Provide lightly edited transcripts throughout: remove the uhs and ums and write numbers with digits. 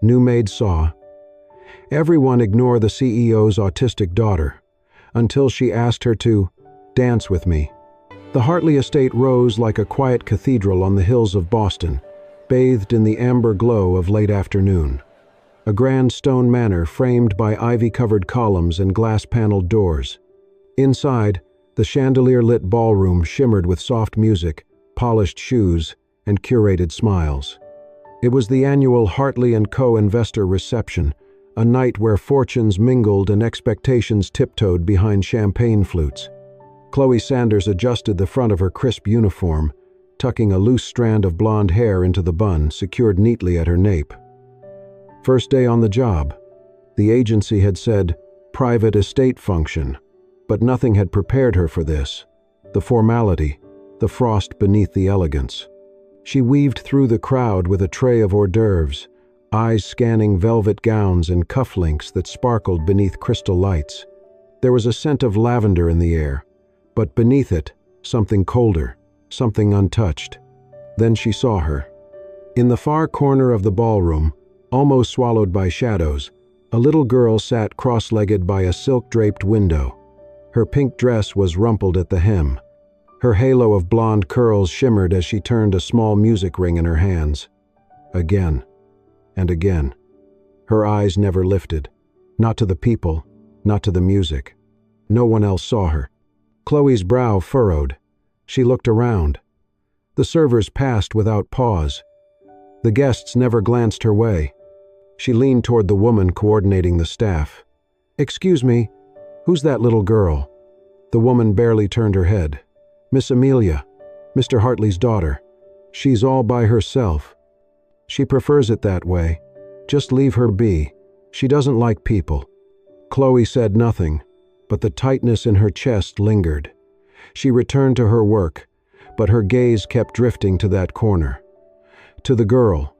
New Maid saw. Everyone ignore the CEO's autistic daughter, until she asked her to dance with me. The Hartley estate rose like a quiet cathedral on the hills of Boston, bathed in the amber glow of late afternoon. A grand stone manor framed by ivy-covered columns and glass-paneled doors. Inside, the chandelier-lit ballroom shimmered with soft music, polished shoes, and curated smiles. It was the annual Hartley & Co. investor reception, a night where fortunes mingled and expectations tiptoed behind champagne flutes. Chloe Sanders adjusted the front of her crisp uniform, tucking a loose strand of blonde hair into the bun secured neatly at her nape. First day on the job. The agency had said, private estate function, but nothing had prepared her for this. The formality, the frost beneath the elegance. She weaved through the crowd with a tray of hors d'oeuvres, eyes scanning velvet gowns and cufflinks that sparkled beneath crystal lights. There was a scent of lavender in the air, but beneath it, something colder, something untouched. Then she saw her. In the far corner of the ballroom, almost swallowed by shadows, a little girl sat cross-legged by a silk-draped window. Her pink dress was rumpled at the hem. Her halo of blonde curls shimmered as she turned a small music ring in her hands. Again, and again. Her eyes never lifted. Not to the people, not to the music. No one else saw her. Chloe's brow furrowed. She looked around. The servers passed without pause. The guests never glanced her way. She leaned toward the woman coordinating the staff. "Excuse me, who's that little girl?" The woman barely turned her head. "Miss Amelia, Mr. Hartley's daughter. She's all by herself. She prefers it that way. Just leave her be. She doesn't like people." Chloe said nothing, but the tightness in her chest lingered. She returned to her work, but her gaze kept drifting to that corner. To the girl,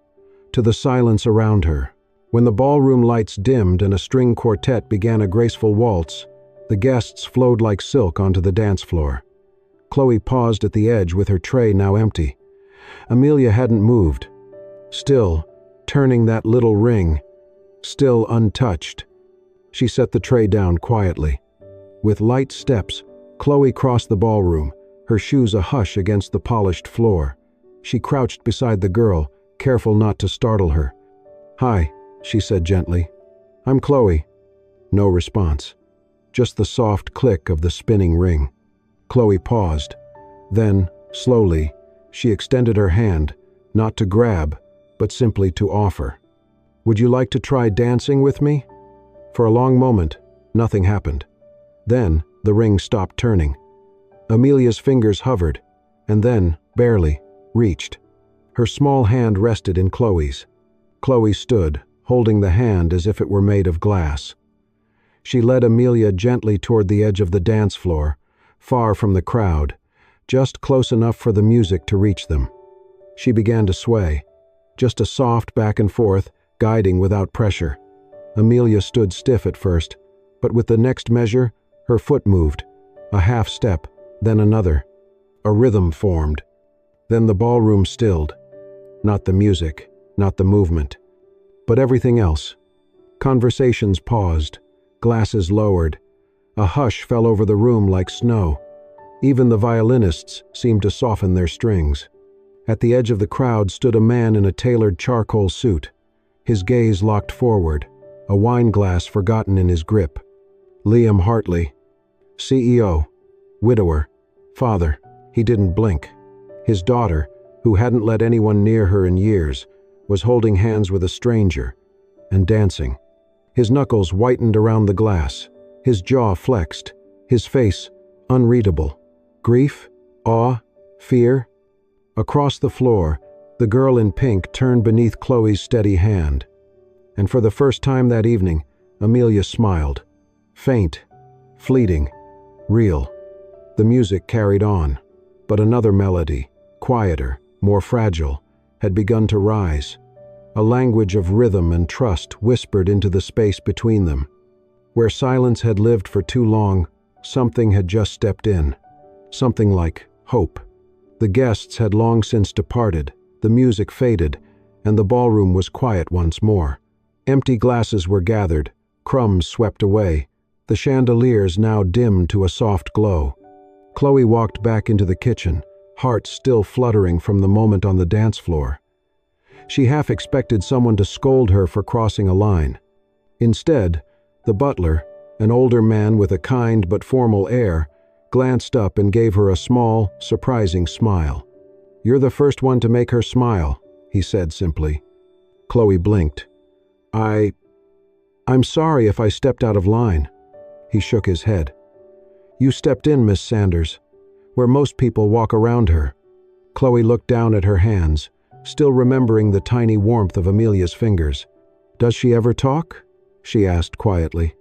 to the silence around her. When the ballroom lights dimmed and a string quartet began a graceful waltz, the guests flowed like silk onto the dance floor. Chloe paused at the edge with her tray now empty. Amelia hadn't moved. Still, turning that little ring, still untouched. She set the tray down quietly. With light steps, Chloe crossed the ballroom, her shoes a hush against the polished floor. She crouched beside the girl, careful not to startle her. "Hi," she said gently. "I'm Chloe." No response. Just the soft click of the spinning ring. Chloe paused. Then, slowly, she extended her hand, not to grab, but simply to offer. "Would you like to try dancing with me?" For a long moment, nothing happened. Then, the ring stopped turning. Amelia's fingers hovered, and then, barely, reached. Her small hand rested in Chloe's. Chloe stood, holding the hand as if it were made of glass. She led Amelia gently toward the edge of the dance floor, far from the crowd, just close enough for the music to reach them. She began to sway, just a soft back and forth, guiding without pressure. Amelia stood stiff at first, but with the next measure, her foot moved, a half step, then another. A rhythm formed. Then the ballroom stilled. Not the music, not the movement, but everything else. Conversations paused, glasses lowered. A hush fell over the room like snow. Even the violinists seemed to soften their strings. At the edge of the crowd stood a man in a tailored charcoal suit, his gaze locked forward, a wine glass forgotten in his grip. Liam Hartley, CEO, widower, father. He didn't blink. His daughter, who hadn't let anyone near her in years, was holding hands with a stranger and dancing. His knuckles whitened around the glass, his jaw flexed, his face unreadable. Grief, awe, fear. Across the floor, the girl in pink turned beneath Chloe's steady hand. And for the first time that evening, Amelia smiled. Faint, fleeting, real. The music carried on, but another melody, quieter, more fragile, had begun to rise. A language of rhythm and trust whispered into the space between them. Where silence had lived for too long, something had just stepped in. Something like hope. The guests had long since departed, the music faded, and the ballroom was quiet once more, Empty glasses were gathered, crumbs swept away, the chandeliers now dimmed to a soft glow. Chloe walked back into the kitchen, heart still fluttering from the moment on the dance floor. She half expected someone to scold her for crossing a line. Instead, the butler, an older man with a kind but formal air, glanced up and gave her a small, surprising smile. "You're the first one to make her smile," he said simply. Chloe blinked. I'm sorry if I stepped out of line." He shook his head. "You stepped in, Miss Sanders, where most people walk around her." Chloe looked down at her hands, still remembering the tiny warmth of Amelia's fingers. "Does she ever talk?" she asked quietly.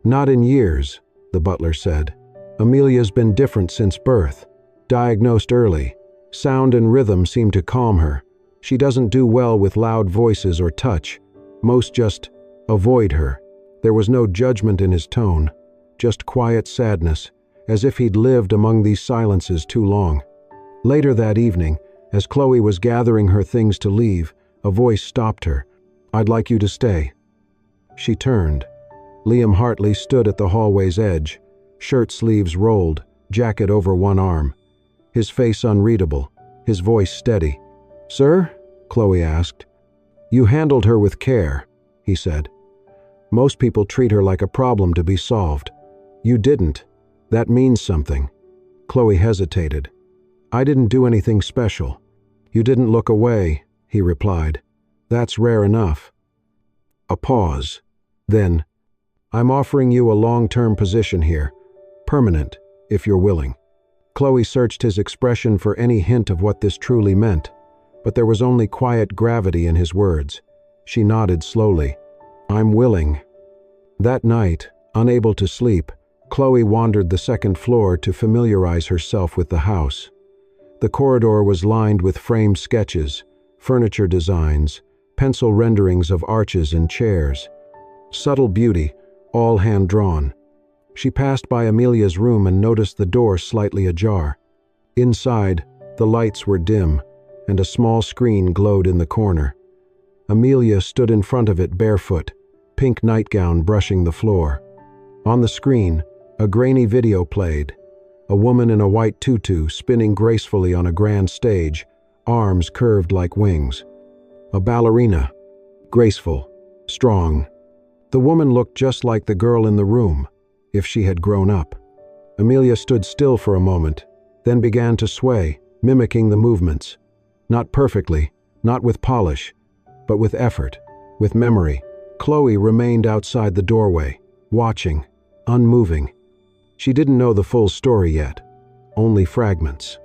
"Not in years," the butler said. "Amelia's been different since birth. Diagnosed early. Sound and rhythm seem to calm her. She doesn't do well with loud voices or touch. Most just avoid her." There was no judgment in his tone, just quiet sadness, as if he'd lived among these silences too long. Later that evening, as Chloe was gathering her things to leave, a voice stopped her. "I'd like you to stay." She turned. Liam Hartley stood at the hallway's edge, shirt sleeves rolled, jacket over one arm. His face unreadable, his voice steady. "Sir?" Chloe asked. "You handled her with care," he said. "Most people treat her like a problem to be solved. You didn't. That means something." Chloe hesitated. "I didn't do anything special." "You didn't look away," he replied. "That's rare enough." A pause. Then, "I'm offering you a long-term position here. Permanent, if you're willing." Chloe searched his expression for any hint of what this truly meant, but there was only quiet gravity in his words. She nodded slowly. "I'm willing." That night, unable to sleep, Chloe wandered the second floor to familiarize herself with the house. The corridor was lined with framed sketches, furniture designs, pencil renderings of arches and chairs. Subtle beauty, all hand-drawn. She passed by Amelia's room and noticed the door slightly ajar. Inside, the lights were dim, and a small screen glowed in the corner. Amelia stood in front of it barefoot, pink nightgown brushing the floor. On the screen, a grainy video played. A woman in a white tutu spinning gracefully on a grand stage, arms curved like wings. A ballerina, graceful, strong. The woman looked just like the girl in the room, if she had grown up. Amelia stood still for a moment, then began to sway, mimicking the movements. Not perfectly, not with polish, but with effort, with memory. Chloe remained outside the doorway, watching, unmoving. She didn't know the full story yet, only fragments.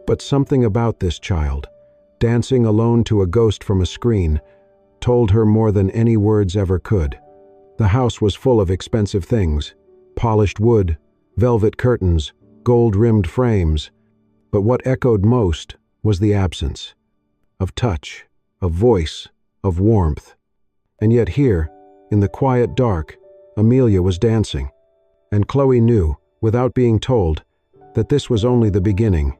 But something about this child, dancing alone to a ghost from a screen, told her more than any words ever could. The house was full of expensive things, polished wood, velvet curtains, gold-rimmed frames, but what echoed most was the absence of touch, of voice, of warmth. And yet here, in the quiet dark, Amelia was dancing. And Chloe knew, without being told, that this was only the beginning.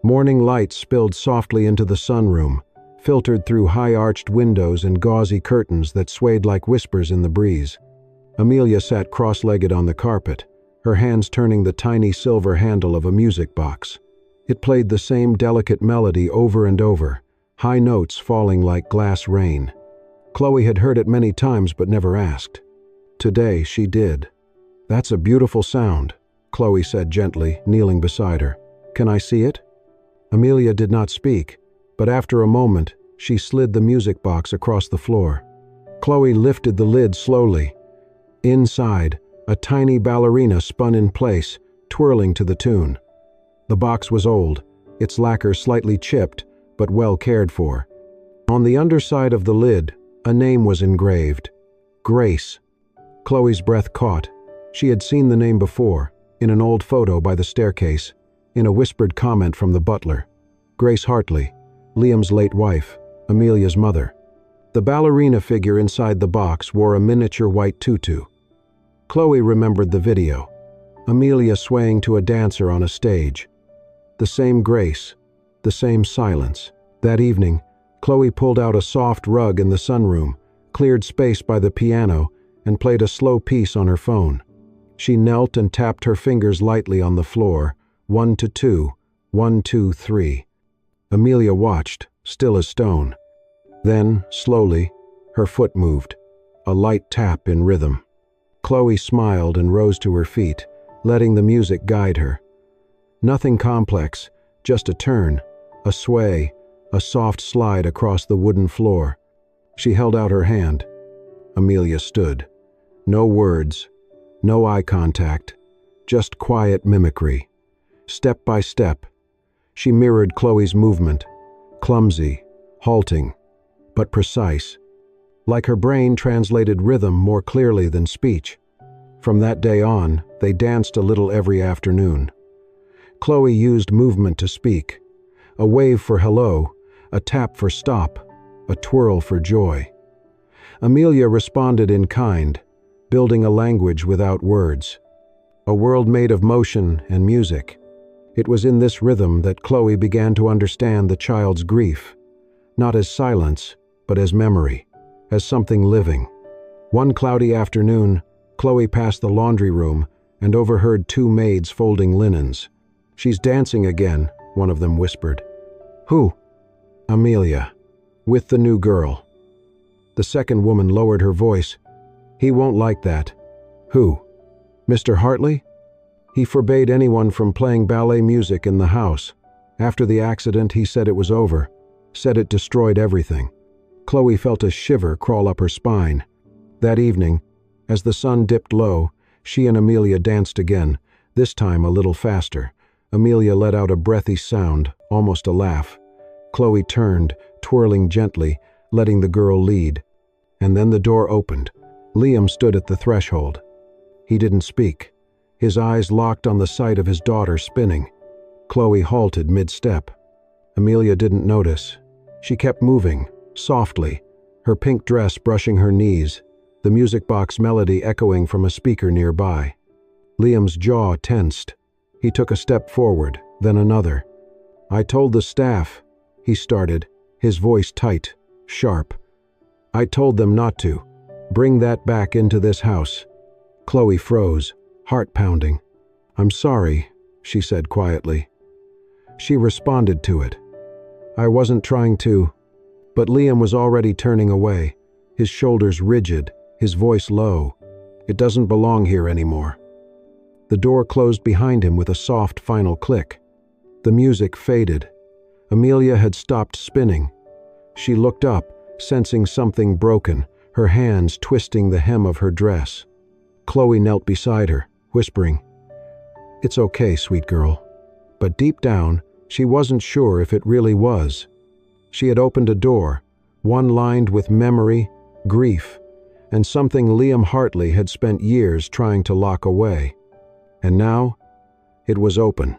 Morning light spilled softly into the sunroom, filtered through high-arched windows and gauzy curtains that swayed like whispers in the breeze. Amelia sat cross-legged on the carpet, her hands turning the tiny silver handle of a music box. It played the same delicate melody over and over, high notes falling like glass rain. Chloe had heard it many times but never asked. Today she did. "That's a beautiful sound," Chloe said gently, kneeling beside her. "Can I see it?" Amelia did not speak, but after a moment, she slid the music box across the floor. Chloe lifted the lid slowly. Inside, a tiny ballerina spun in place, twirling to the tune. The box was old, its lacquer slightly chipped, but well cared for. On the underside of the lid, a name was engraved. Grace. Chloe's breath caught. She had seen the name before, in an old photo by the staircase, in a whispered comment from the butler. Grace Hartley, Liam's late wife, Amelia's mother. The ballerina figure inside the box wore a miniature white tutu. Chloe remembered the video. Amelia swaying to a dancer on a stage. The same grace, the same silence. That evening, Chloe pulled out a soft rug in the sunroom, cleared space by the piano, and played a slow piece on her phone. She knelt and tapped her fingers lightly on the floor, 1 to 2, 1, 2, 3. Amelia watched, still as stone. Then, slowly, her foot moved, a light tap in rhythm. Chloe smiled and rose to her feet, letting the music guide her. Nothing complex, just a turn, a sway, a soft slide across the wooden floor. She held out her hand. Amelia stood. No words, no eye contact, just quiet mimicry. Step by step, she mirrored Chloe's movement, clumsy, halting, but precise. Like her brain translated rhythm more clearly than speech. From that day on, they danced a little every afternoon. Chloe used movement to speak. A wave for hello, a tap for stop, a twirl for joy. Amelia responded in kind, building a language without words. A world made of motion and music. It was in this rhythm that Chloe began to understand the child's grief, not as silence, but as memory, as something living. One cloudy afternoon, Chloe passed the laundry room and overheard two maids folding linens. "She's dancing again," one of them whispered. "Who?" "Amelia, with the new girl." The second woman lowered her voice. "He won't like that." "Who? Mr. Hartley? He forbade anyone from playing ballet music in the house. After the accident, he said it was over, said it destroyed everything." Chloe felt a shiver crawl up her spine. That evening, as the sun dipped low, she and Amelia danced again, this time a little faster. Amelia let out a breathy sound, almost a laugh. Chloe turned, twirling gently, letting the girl lead. And then the door opened. Liam stood at the threshold. He didn't speak, his eyes locked on the sight of his daughter spinning. Chloe halted mid-step. Amelia didn't notice. She kept moving, softly, her pink dress brushing her knees, the music box melody echoing from a speaker nearby. Liam's jaw tensed. He took a step forward, then another. "I told the staff," he started, his voice tight, sharp. "I told them not to. Bring that back into this house." Chloe froze, heart pounding. "I'm sorry," she said quietly. She responded to it. "I wasn't trying to." But Liam was already turning away, his shoulders rigid, his voice low. "It doesn't belong here anymore." The door closed behind him with a soft final click. The music faded. Amelia had stopped spinning. She looked up, sensing something broken, her hands twisting the hem of her dress. Chloe knelt beside her, whispering, "It's okay, sweet girl." But deep down, she wasn't sure if it really was. She had opened a door, one lined with memory, grief, and something Liam Hartley had spent years trying to lock away. And now, it was open.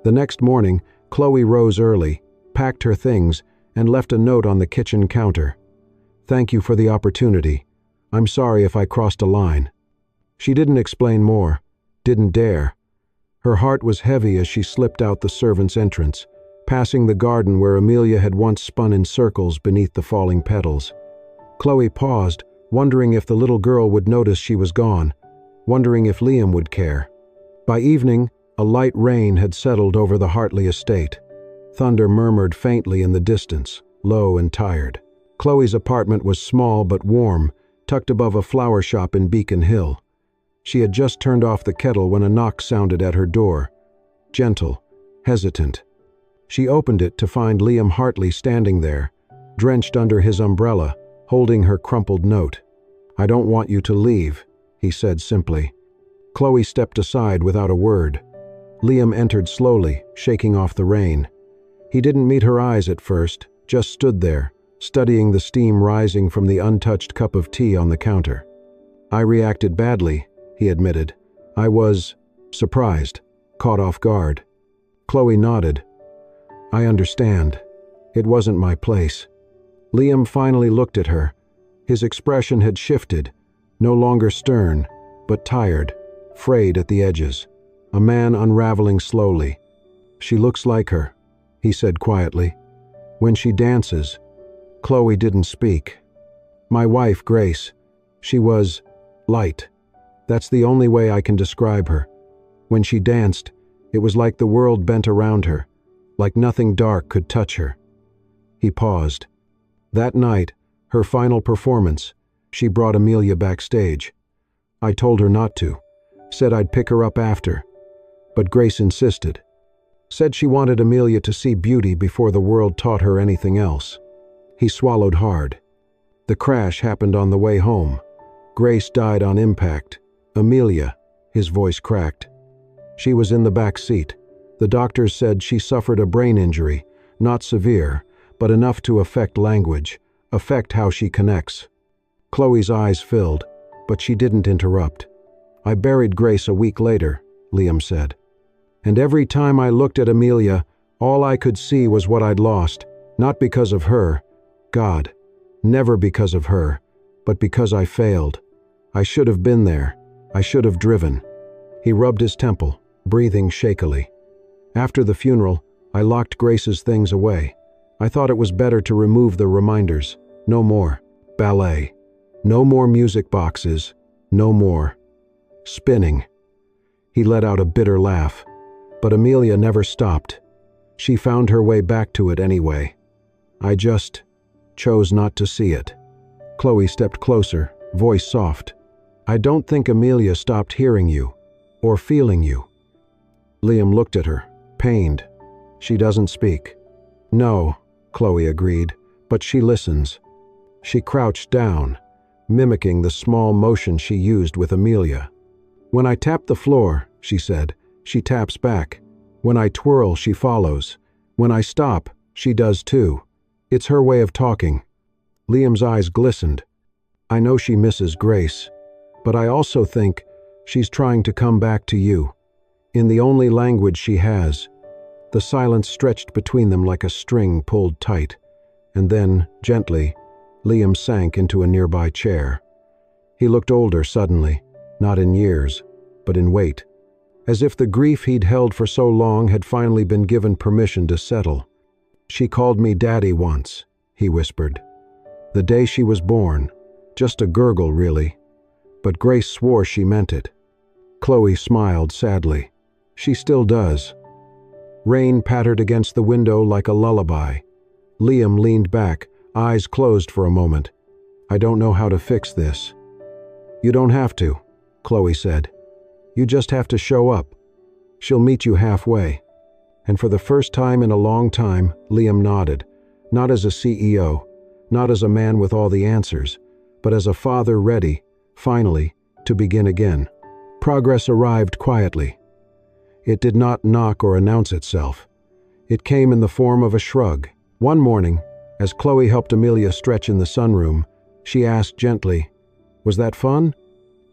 The next morning, Chloe rose early, packed her things, and left a note on the kitchen counter. "Thank you for the opportunity. I'm sorry if I crossed a line." She didn't explain more, didn't dare. Her heart was heavy as she slipped out the servants' entrance, passing the garden where Amelia had once spun in circles beneath the falling petals. Chloe paused, wondering if the little girl would notice she was gone, wondering if Liam would care. By evening, a light rain had settled over the Hartley estate. Thunder murmured faintly in the distance, low and tired. Chloe's apartment was small but warm, tucked above a flower shop in Beacon Hill. She had just turned off the kettle when a knock sounded at her door. Gentle, hesitant. She opened it to find Liam Hartley standing there, drenched under his umbrella, holding her crumpled note. "I don't want you to leave," he said simply. Chloe stepped aside without a word. Liam entered slowly, shaking off the rain. He didn't meet her eyes at first, just stood there, studying the steam rising from the untouched cup of tea on the counter. "I reacted badly," he admitted. "I was surprised, caught off guard." Chloe nodded. "I understand. It wasn't my place." Liam finally looked at her. His expression had shifted, no longer stern, but tired, frayed at the edges. A man unraveling slowly. "She looks like her," he said quietly. "When she dances." Chloe didn't speak. My wife, Grace. She was light. That's the only way I can describe her. When she danced, it was like the world bent around her, like nothing dark could touch her. He paused. That night, her final performance, she brought Amelia backstage. I told her not to, said I'd pick her up after, but Grace insisted. Said she wanted Amelia to see beauty before the world taught her anything else. He swallowed hard. The crash happened on the way home. Grace died on impact. Amelia, his voice cracked. She was in the back seat. The doctors said she suffered a brain injury, not severe, but enough to affect language, affect how she connects. Chloe's eyes filled, but she didn't interrupt. I buried Grace a week later, Liam said. And every time I looked at Amelia, all I could see was what I'd lost, not because of her, God, never because of her, but because I failed. I should have been there. I should have driven. He rubbed his temple, breathing shakily. After the funeral, I locked Grace's things away. I thought it was better to remove the reminders. No more ballet. No more music boxes. No more spinning. He let out a bitter laugh. But Amelia never stopped. She found her way back to it anyway. I just chose not to see it. Chloe stepped closer, voice soft. I don't think Amelia stopped hearing you, or feeling you. Liam looked at her, pained. She doesn't speak. No, Chloe agreed, but she listens. She crouched down, mimicking the small motion she used with Amelia. When I tap the floor, she said, she taps back. When I twirl, she follows. When I stop, she does too. It's her way of talking. Liam's eyes glistened. I know she misses Grace, but I also think she's trying to come back to you, in the only language she has. The silence stretched between them like a string pulled tight, and then, gently, Liam sank into a nearby chair. He looked older suddenly, not in years, but in weight, as if the grief he'd held for so long had finally been given permission to settle. She called me Daddy once, he whispered. The day she was born, just a gurgle really, but Grace swore she meant it. Chloe smiled sadly. She still does. Rain pattered against the window like a lullaby. Liam leaned back, eyes closed for a moment. I don't know how to fix this. You don't have to, Chloe said. You just have to show up. She'll meet you halfway. And for the first time in a long time, Liam nodded, not as a CEO, not as a man with all the answers, but as a father ready, finally, to begin again. Progress arrived quietly. It did not knock or announce itself. It came in the form of a shrug. One morning, as Chloe helped Amelia stretch in the sunroom, she asked gently, "Was that fun?"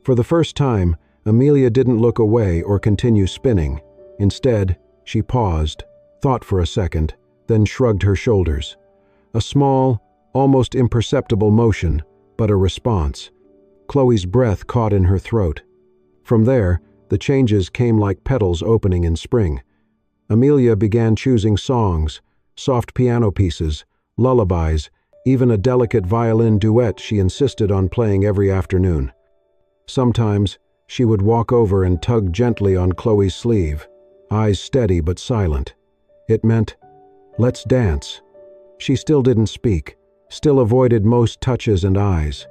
For the first time, Amelia didn't look away or continue spinning. Instead, she paused, thought for a second, then shrugged her shoulders. A small, almost imperceptible motion, but a response. Chloe's breath caught in her throat. From there, the changes came like petals opening in spring. Amelia began choosing songs, soft piano pieces, lullabies, even a delicate violin duet she insisted on playing every afternoon. Sometimes, she would walk over and tug gently on Chloe's sleeve, eyes steady but silent. It meant, "Let's dance." She still didn't speak, still avoided most touches and eyes.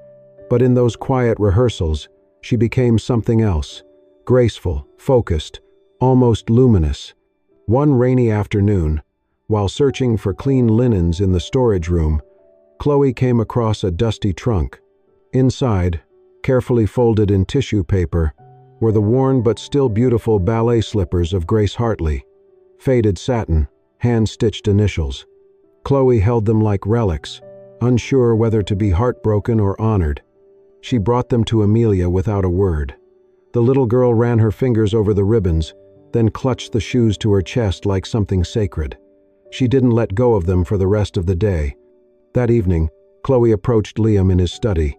But in those quiet rehearsals, she became something else, graceful, focused, almost luminous. One rainy afternoon, while searching for clean linens in the storage room, Chloe came across a dusty trunk. Inside, carefully folded in tissue paper, were the worn but still beautiful ballet slippers of Grace Hartley, faded satin, hand-stitched initials. Chloe held them like relics, unsure whether to be heartbroken or honored. She brought them to Amelia without a word. The little girl ran her fingers over the ribbons, then clutched the shoes to her chest like something sacred. She didn't let go of them for the rest of the day. That evening, Chloe approached Liam in his study.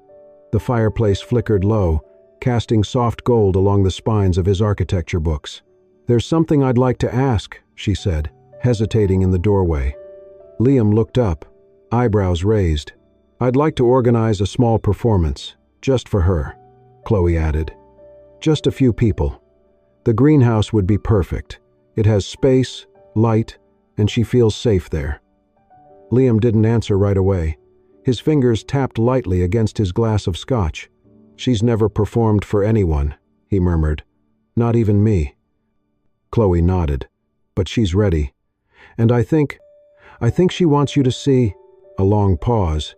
The fireplace flickered low, casting soft gold along the spines of his architecture books. "There's something I'd like to ask," she said, hesitating in the doorway. Liam looked up, eyebrows raised. "I'd like to organize a small performance, just for her," Chloe added. "Just a few people. The greenhouse would be perfect. It has space, light, and she feels safe there." Liam didn't answer right away. His fingers tapped lightly against his glass of scotch. "She's never performed for anyone," he murmured. "Not even me." Chloe nodded. "But she's ready. And I think she wants you to see—" A long pause.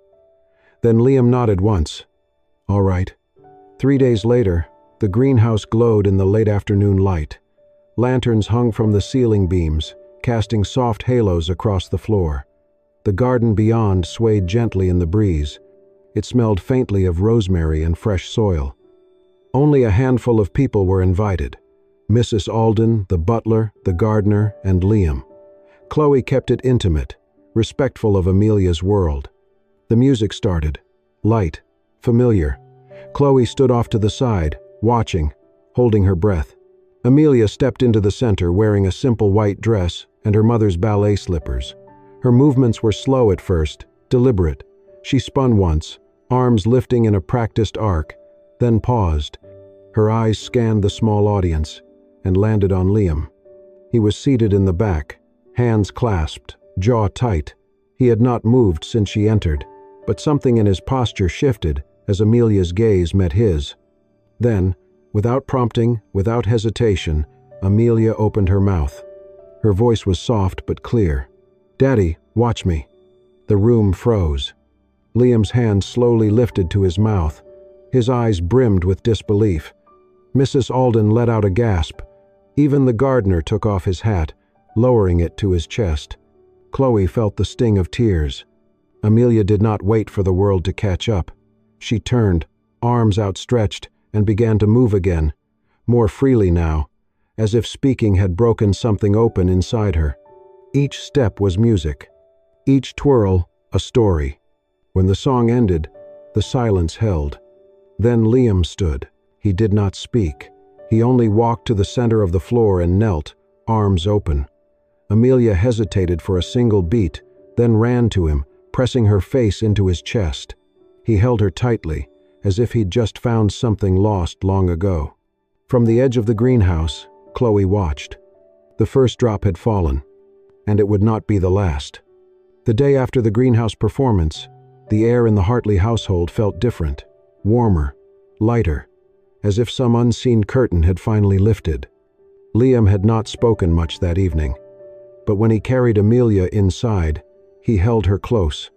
Then Liam nodded once. "All right." 3 days later, the greenhouse glowed in the late afternoon light. Lanterns hung from the ceiling beams, casting soft halos across the floor. The garden beyond swayed gently in the breeze. It smelled faintly of rosemary and fresh soil. Only a handful of people were invited: Mrs. Alden, the butler, the gardener, and Liam. Chloe kept it intimate, respectful of Amelia's world. The music started. Light, familiar. Chloe stood off to the side, watching, holding her breath. Amelia stepped into the center wearing a simple white dress and her mother's ballet slippers. Her movements were slow at first, deliberate. She spun once, arms lifting in a practiced arc, then paused. Her eyes scanned the small audience and landed on Liam. He was seated in the back, hands clasped, jaw tight. He had not moved since she entered, but something in his posture shifted as Amelia's gaze met his. Then, without prompting, without hesitation, Amelia opened her mouth. Her voice was soft but clear. "Daddy, watch me." The room froze. Liam's hand slowly lifted to his mouth. His eyes brimmed with disbelief. Mrs. Alden let out a gasp. Even the gardener took off his hat, lowering it to his chest. Chloe felt the sting of tears. Amelia did not wait for the world to catch up. She turned, arms outstretched, and began to move again, more freely now, as if speaking had broken something open inside her. Each step was music. Each twirl, a story. When the song ended, the silence held. Then Liam stood. He did not speak. He only walked to the center of the floor and knelt, arms open. Amelia hesitated for a single beat, then ran to him, pressing her face into his chest. He held her tightly, as if he'd just found something lost long ago. From the edge of the greenhouse, Chloe watched. The first drop had fallen, and it would not be the last. The day after the greenhouse performance, the air in the Hartley household felt different, warmer, lighter, as if some unseen curtain had finally lifted. Liam had not spoken much that evening, but when he carried Amelia inside, he held her close,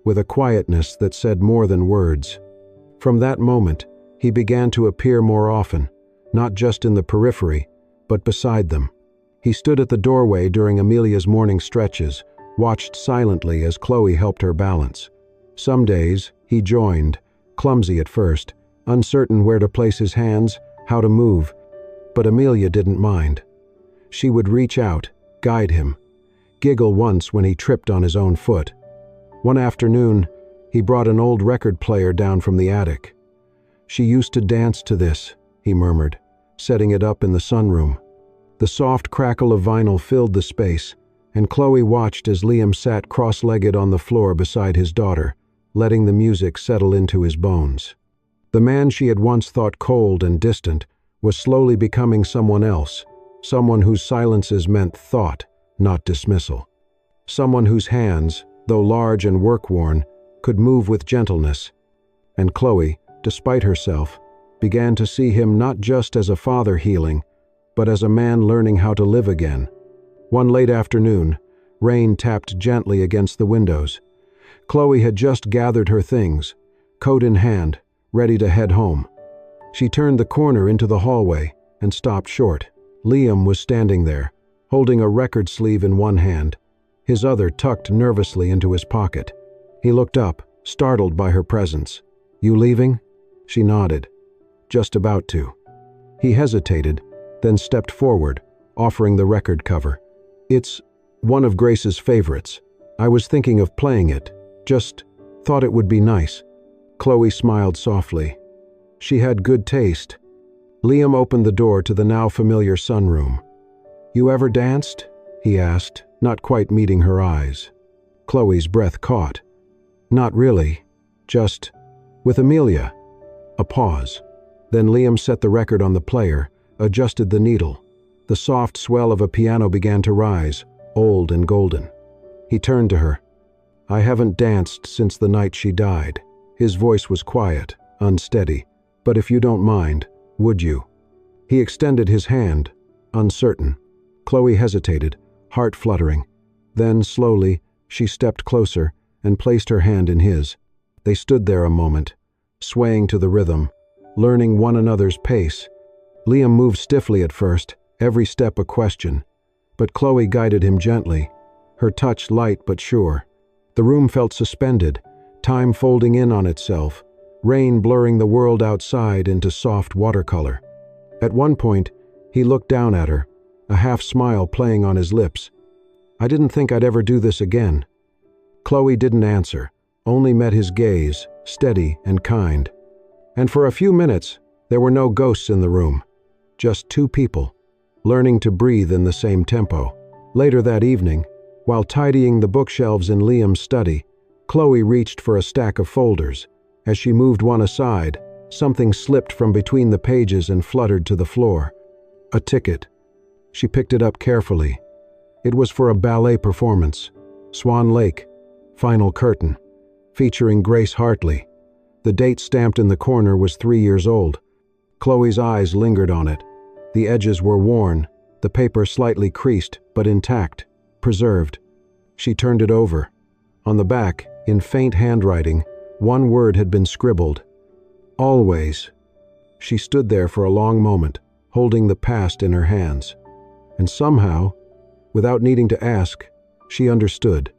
with a quietness that said more than words. From that moment, he began to appear more often, not just in the periphery, but beside them. He stood at the doorway during Amelia's morning stretches, watched silently as Chloe helped her balance. Some days, he joined, clumsy at first, uncertain where to place his hands, how to move, but Amelia didn't mind. She would reach out, guide him, giggle once when he tripped on his own foot. One afternoon, he brought an old record player down from the attic. "She used to dance to this," he murmured, setting it up in the sunroom. The soft crackle of vinyl filled the space, and Chloe watched as Liam sat cross-legged on the floor beside his daughter, letting the music settle into his bones. The man she had once thought cold and distant was slowly becoming someone else, someone whose silences meant thought, not dismissal. Someone whose hands, though large and work-worn, could move with gentleness. And Chloe, despite herself, began to see him not just as a father healing, but as a man learning how to live again. One late afternoon, rain tapped gently against the windows. Chloe had just gathered her things, coat in hand, ready to head home. She turned the corner into the hallway and stopped short. Liam was standing there, holding a record sleeve in one hand, his other tucked nervously into his pocket. He looked up, startled by her presence. "You leaving?" She nodded. "Just about to." He hesitated, then stepped forward, offering the record cover. "It's one of Grace's favorites. I was thinking of playing it. Just thought it would be nice." Chloe smiled softly. She had good taste. Liam opened the door to the now familiar sunroom. "You ever danced?" he asked, not quite meeting her eyes. Chloe's breath caught. "Not really." Just, with Amelia. A pause. Then Liam set the record on the player, adjusted the needle. The soft swell of a piano began to rise, old and golden. He turned to her. "I haven't danced since the night she died." His voice was quiet, unsteady. "But if you don't mind, would you?" He extended his hand, uncertain. Chloe hesitated, heart fluttering. Then, slowly, she stepped closer and placed her hand in his. They stood there a moment, swaying to the rhythm, learning one another's pace. Liam moved stiffly at first, every step a question. But Chloe guided him gently, her touch light but sure. The room felt suspended, time folding in on itself, rain blurring the world outside into soft watercolor. At one point, he looked down at her, a half-smile playing on his lips. "I didn't think I'd ever do this again." Chloe didn't answer, only met his gaze, steady and kind. And for a few minutes, there were no ghosts in the room. Just two people, learning to breathe in the same tempo. Later that evening, while tidying the bookshelves in Liam's study, Chloe reached for a stack of folders. As she moved one aside, something slipped from between the pages and fluttered to the floor. A ticket. She picked it up carefully. It was for a ballet performance. Swan Lake, final curtain, featuring Grace Hartley. The date stamped in the corner was 3 years old. Chloe's eyes lingered on it. The edges were worn, the paper slightly creased, but intact, preserved. She turned it over. On the back, in faint handwriting, one word had been scribbled. Always. She stood there for a long moment, holding the past in her hands. And somehow, without needing to ask, she understood.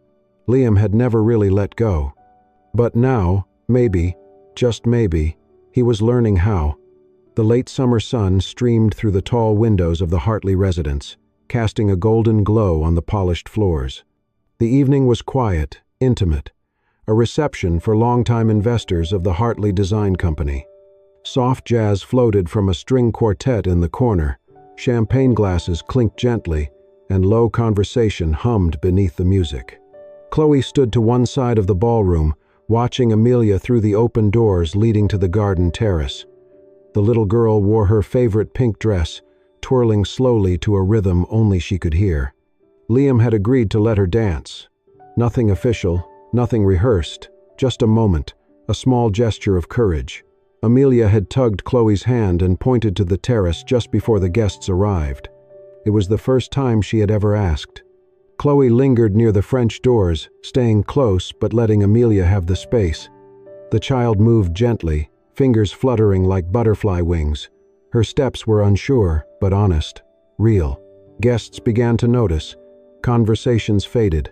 Liam had never really let go. But now, maybe, just maybe, he was learning how. The late summer sun streamed through the tall windows of the Hartley residence, casting a golden glow on the polished floors. The evening was quiet, intimate, a reception for longtime investors of the Hartley Design Company. Soft jazz floated from a string quartet in the corner, champagne glasses clinked gently, and low conversation hummed beneath the music. Chloe stood to one side of the ballroom, watching Amelia through the open doors leading to the garden terrace. The little girl wore her favorite pink dress, twirling slowly to a rhythm only she could hear. Liam had agreed to let her dance. Nothing official, nothing rehearsed, just a moment, a small gesture of courage. Amelia had tugged Chloe's hand and pointed to the terrace just before the guests arrived. It was the first time she had ever asked. Chloe lingered near the French doors, staying close but letting Amelia have the space. The child moved gently, fingers fluttering like butterfly wings. Her steps were unsure, but honest, real. Guests began to notice. Conversations faded.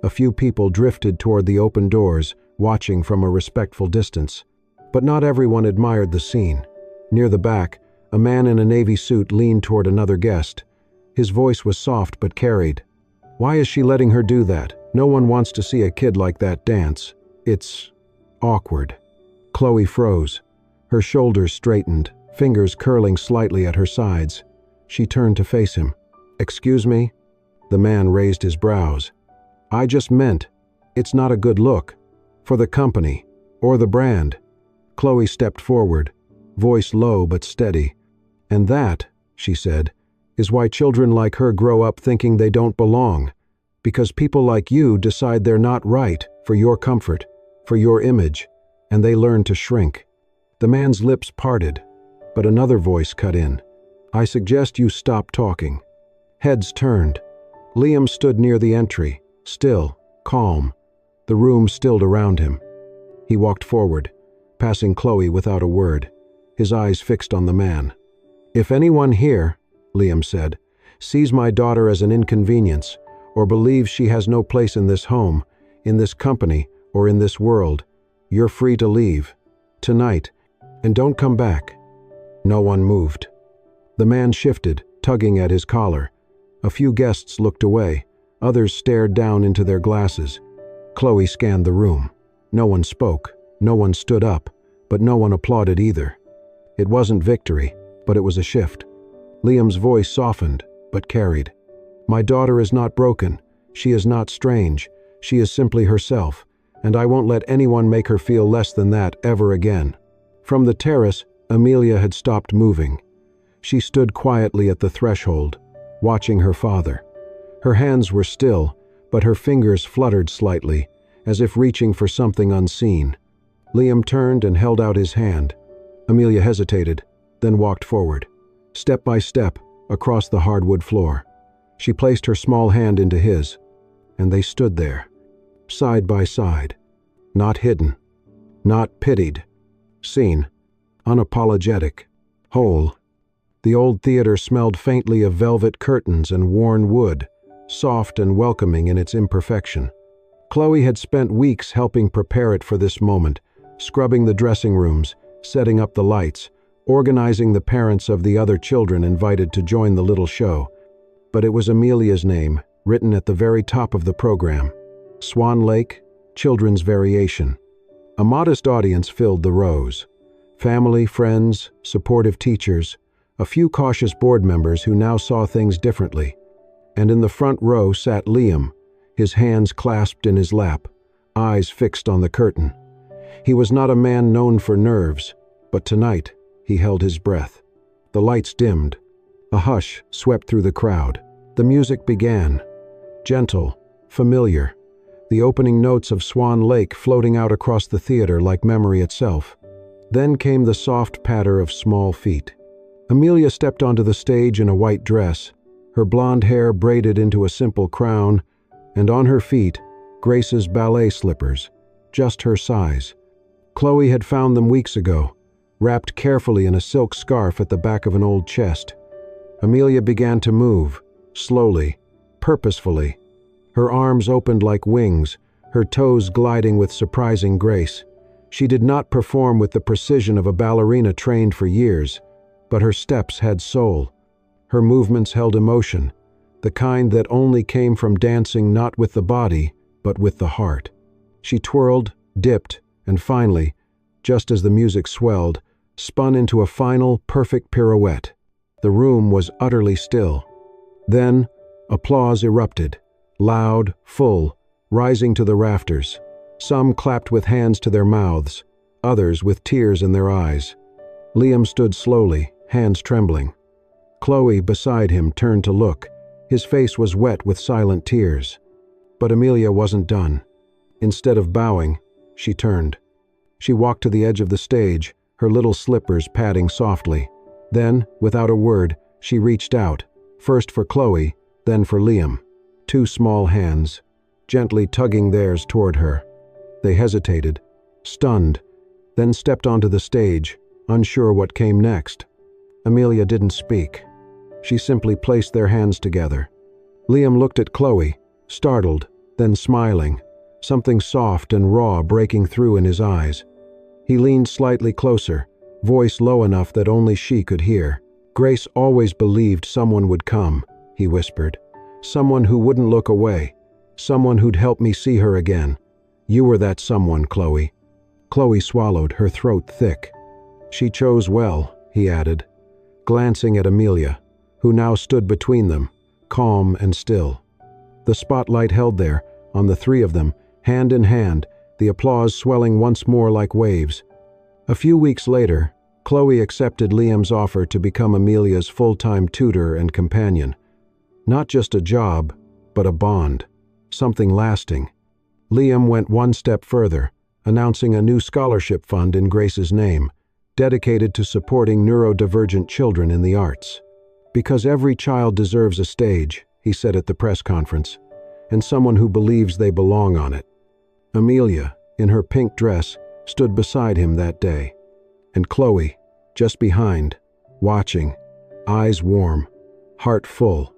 A few people drifted toward the open doors, watching from a respectful distance. But not everyone admired the scene. Near the back, a man in a navy suit leaned toward another guest. His voice was soft but carried. "Why is she letting her do that? No one wants to see a kid like that dance. It's awkward." Chloe froze. Her shoulders straightened, fingers curling slightly at her sides. She turned to face him. "Excuse me?" The man raised his brows. "I just meant, it's not a good look. For the company, or the brand." Chloe stepped forward, voice low but steady. "And that," she said, "is why children like her grow up thinking they don't belong. Because people like you decide they're not right for your comfort, for your image, and they learn to shrink." The man's lips parted, but another voice cut in. "I suggest you stop talking." Heads turned. Liam stood near the entry, still, calm. The room stilled around him. He walked forward, passing Chloe without a word, his eyes fixed on the man. "If anyone here," Liam said, "sees my daughter as an inconvenience, or believes she has no place in this home, in this company, or in this world, you're free to leave. Tonight. And don't come back." No one moved. The man shifted, tugging at his collar. A few guests looked away. Others stared down into their glasses. Chloe scanned the room. No one spoke. No one stood up. But no one applauded either. It wasn't victory, but it was a shift. Liam's voice softened, but carried. "My daughter is not broken. She is not strange. She is simply herself. and I won't let anyone make her feel less than that ever again." From the terrace, Amelia had stopped moving. She stood quietly at the threshold, watching her father. Her hands were still, but her fingers fluttered slightly, as if reaching for something unseen. Liam turned and held out his hand. Amelia hesitated, then walked forward. Step by step, across the hardwood floor. She placed her small hand into his, and they stood there, side by side, not hidden, not pitied, seen, unapologetic, whole. The old theater smelled faintly of velvet curtains and worn wood, soft and welcoming in its imperfection. Chloe had spent weeks helping prepare it for this moment, scrubbing the dressing rooms, setting up the lights, organizing the parents of the other children invited to join the little show. But it was Amelia's name, written at the very top of the program. Swan Lake, Children's Variation. A modest audience filled the rows. Family, friends, supportive teachers, a few cautious board members who now saw things differently. And in the front row sat Liam, his hands clasped in his lap, eyes fixed on the curtain. He was not a man known for nerves, but tonight he held his breath. The lights dimmed. A hush swept through the crowd. The music began, gentle, familiar, the opening notes of Swan Lake floating out across the theater like memory itself. Then came the soft patter of small feet. Amelia stepped onto the stage in a white dress, her blonde hair braided into a simple crown, and on her feet, Grace's ballet slippers, just her size. Chloe had found them weeks ago, wrapped carefully in a silk scarf at the back of an old chest. Amelia began to move, slowly, purposefully. Her arms opened like wings, her toes gliding with surprising grace. She did not perform with the precision of a ballerina trained for years, but her steps had soul. Her movements held emotion, the kind that only came from dancing not with the body, but with the heart. She twirled, dipped, and finally, just as the music swelled, spun into a final, perfect pirouette. The room was utterly still. Then, applause erupted, loud, full, rising to the rafters. Some clapped with hands to their mouths, others with tears in their eyes. Liam stood slowly, hands trembling. Chloe, beside him, turned to look. His face was wet with silent tears. But Amelia wasn't done. Instead of bowing, she turned. She walked to the edge of the stage, her little slippers padding softly. Then, without a word, she reached out, first for Chloe, then for Liam. Two small hands, gently tugging theirs toward her. They hesitated, stunned, then stepped onto the stage, unsure what came next. Amelia didn't speak. She simply placed their hands together. Liam looked at Chloe, startled, then smiling, something soft and raw breaking through in his eyes. He leaned slightly closer, voice low enough that only she could hear. "Grace always believed someone would come," he whispered. "Someone who wouldn't look away. Someone who'd help me see her again. You were that someone, Chloe." Chloe swallowed, her throat thick. "She chose well," he added, glancing at Amelia, who now stood between them, calm and still. The spotlight held there, on the three of them, hand in hand, the applause swelling once more like waves. A few weeks later, Chloe accepted Liam's offer to become Amelia's full-time tutor and companion. Not just a job, but a bond, something lasting. Liam went one step further, announcing a new scholarship fund in Grace's name, dedicated to supporting neurodivergent children in the arts. "Because every child deserves a stage," he said at the press conference, "and someone who believes they belong on it." Amelia, in her pink dress, stood beside him that day, and Chloe, just behind, watching, eyes warm, heart full.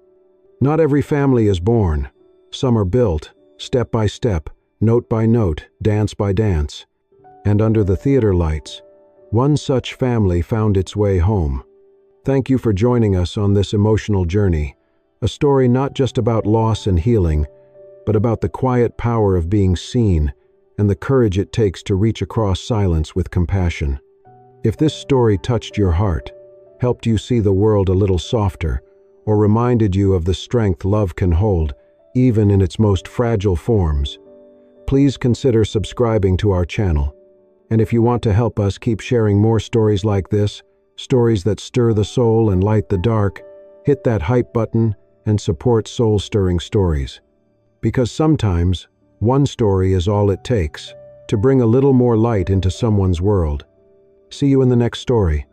Not every family is born. Some are built, step by step, note by note, dance by dance. And under the theater lights, one such family found its way home. Thank you for joining us on this emotional journey, a story not just about loss and healing, but about the quiet power of being seen and the courage it takes to reach across silence with compassion. If this story touched your heart, helped you see the world a little softer, or reminded you of the strength love can hold, even in its most fragile forms, please consider subscribing to our channel. And if you want to help us keep sharing more stories like this, stories that stir the soul and light the dark, hit that hype button and support soul-stirring stories. Because sometimes, one story is all it takes to bring a little more light into someone's world. See you in the next story.